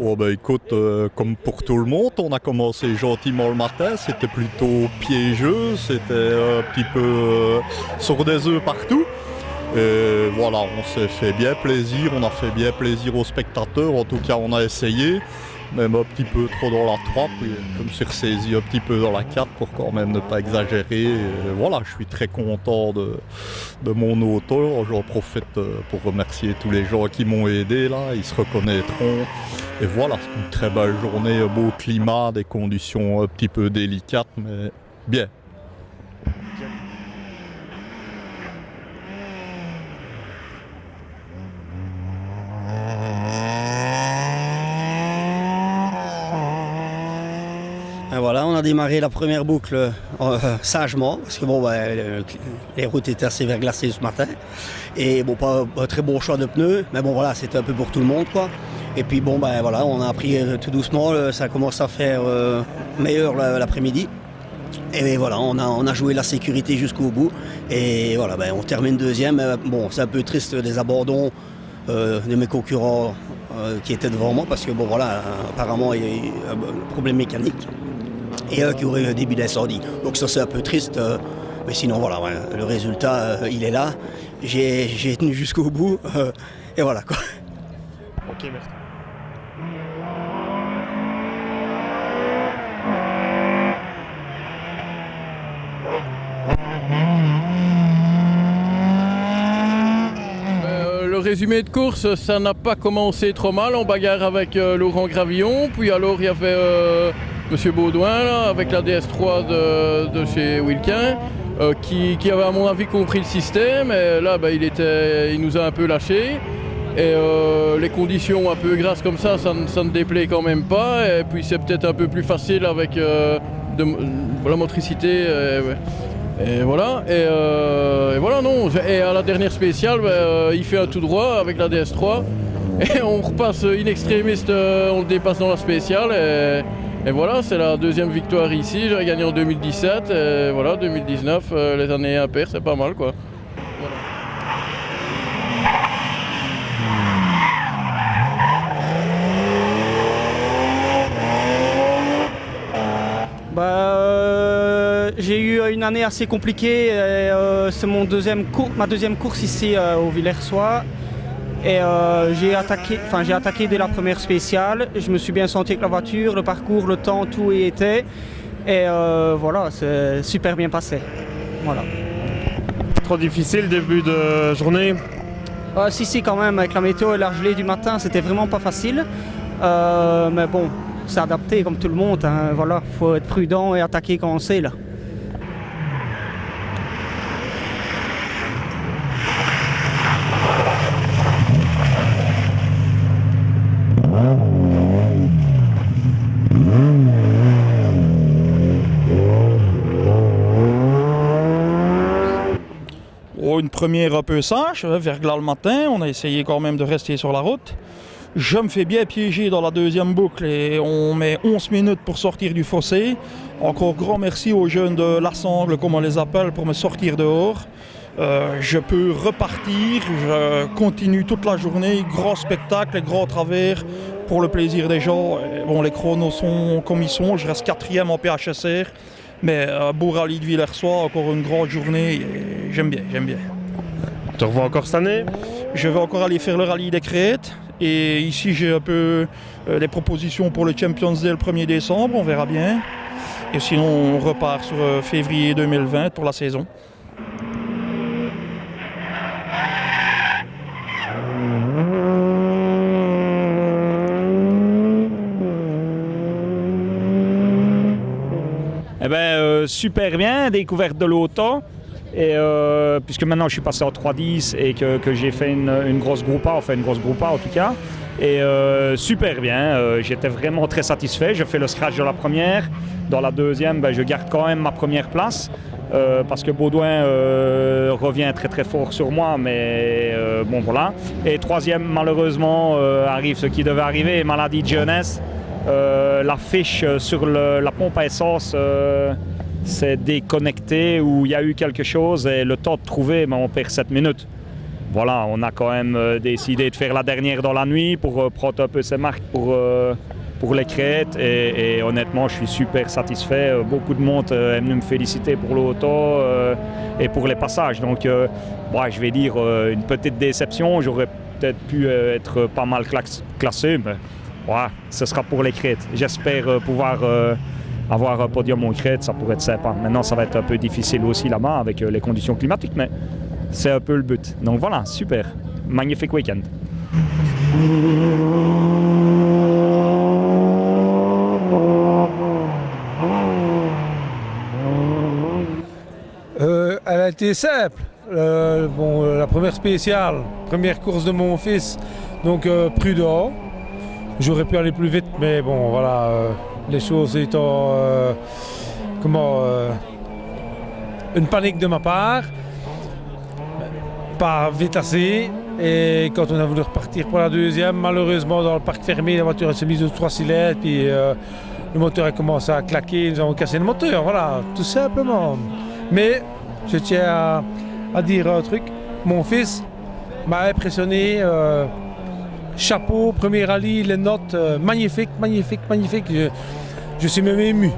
Oh ben écoute, comme pour tout le monde, on a commencé gentiment le matin, c'était plutôt piégeux, c'était un petit peu sur des œufs partout. Et voilà, on s'est fait bien plaisir, on a fait bien plaisir aux spectateurs, en tout cas on a essayé, même un petit peu trop dans la 3, puis je me suis ressaisi un petit peu dans la 4 pour quand même ne pas exagérer. Et voilà, je suis très content de mon auto, j'en profite pour remercier tous les gens qui m'ont aidé là, ils se reconnaîtront. Et voilà, c'est une très belle journée, un beau climat, des conditions un petit peu délicates, mais bien. Et voilà, on a démarré la première boucle sagement, parce que bon, les routes étaient assez verglacées ce matin. Et bon, pas un très bon choix de pneus, mais bon voilà, c'était un peu pour tout le monde quoi. Et puis bon, voilà, on a appris tout doucement, ça commence à faire meilleur l'après-midi. Et voilà, on a joué la sécurité jusqu'au bout. Et voilà, on termine deuxième. Bon, c'est un peu triste des abandons de mes concurrents qui étaient devant moi, parce que bon voilà, apparemment il y a eu un problème mécanique. Et qui aurait eu un début d'incendie. Donc ça c'est un peu triste, mais sinon voilà, le résultat il est là. J'ai tenu jusqu'au bout, et voilà quoi. Ok, merci. Le résumé de course, ça n'a pas commencé trop mal, on bagarre avec Laurent Gravillon, puis alors il y avait Monsieur Baudouin là, avec la DS3 de chez Wilkin, qui avait à mon avis compris le système, et là il nous a un peu lâché. Et les conditions un peu grasses comme ça ne déplaît quand même pas, et puis c'est peut-être un peu plus facile avec la motricité. Et voilà, et voilà non. Et à la dernière spéciale, il fait un tout droit avec la DS3 et on repasse in extremis, on le dépasse dans la spéciale et voilà, c'est la deuxième victoire ici. J'avais gagné en 2017 et voilà, 2019, les années impaires, c'est pas mal quoi. Voilà. J'ai eu une année assez compliquée, c'est ma deuxième course ici au Villersois. Et j'ai attaqué dès la première spéciale. Je me suis bien senti avec la voiture, le parcours, le temps, tout y était. Et voilà, c'est super bien passé. Voilà. Trop difficile début de journée? Si, quand même, avec la météo et la gelée du matin, c'était vraiment pas facile. Mais bon, c'est adapté comme tout le monde. Hein. Voilà, faut être prudent et attaquer quand on sait là. Une première un peu sage, verglas le matin, on a essayé quand même de rester sur la route. Je me fais bien piéger dans la deuxième boucle et on met 11 minutes pour sortir du fossé. Encore grand merci aux jeunes de l'Assemble, comme on les appelle, pour me sortir dehors. Je peux repartir, je continue toute la journée, gros spectacle, gros travers pour le plaisir des gens. Et bon, les chronos sont comme ils sont, je reste 4e en PHSR. Mais beau rallye de Villersois, encore une grande journée, et j'aime bien. Tu revois encore cette année? Je vais encore aller faire le rallye des Crêtes Et ici, j'ai un peu les propositions pour le Champions Day le 1er décembre, on verra bien. Et sinon, on repart sur février 2020 pour la saison. Eh ben, super bien, découverte de l'auto. Et puisque maintenant je suis passé en 3.10 et que j'ai fait une grosse groupa, enfin une grosse groupa en tout cas. Et super bien, j'étais vraiment très satisfait. Je fais le scratch de la première. Dans la deuxième, ben, je garde quand même ma première place. Parce que Baudouin revient très très fort sur moi, mais bon voilà. Et troisième, malheureusement, arrive ce qui devait arriver, maladie de jeunesse. La fiche sur la pompe à essence s'est déconnectée ou il y a eu quelque chose et le temps de trouver, on perd 7 minutes. Voilà, on a quand même décidé de faire la dernière dans la nuit pour prendre un peu ses marques pour les crêtes et honnêtement je suis super satisfait. Beaucoup de monde est venu me féliciter pour l'auto et pour les passages. Donc je vais dire une petite déception, j'aurais peut-être pu être pas mal classé, mais ce sera pour les crêtes. J'espère pouvoir avoir un podium aux crêtes, ça pourrait être sympa. Maintenant ça va être un peu difficile aussi là-bas avec les conditions climatiques, mais c'est un peu le but. Donc voilà, super, magnifique week-end. Elle a été simple. La première spéciale, première course de mon fils, donc prudent. J'aurais pu aller plus vite, mais bon, voilà, les choses étant une panique de ma part, pas vite assez. Et quand on a voulu repartir pour la deuxième, malheureusement dans le parc fermé, la voiture s'est mise aux 3 cylindres, puis le moteur a commencé à claquer, nous avons cassé le moteur, voilà, tout simplement. Mais je tiens à dire un truc, mon fils m'a impressionné. Chapeau, premier rallye, les notes, magnifique. Je suis même ému.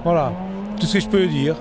Voilà, tout ce que je peux dire.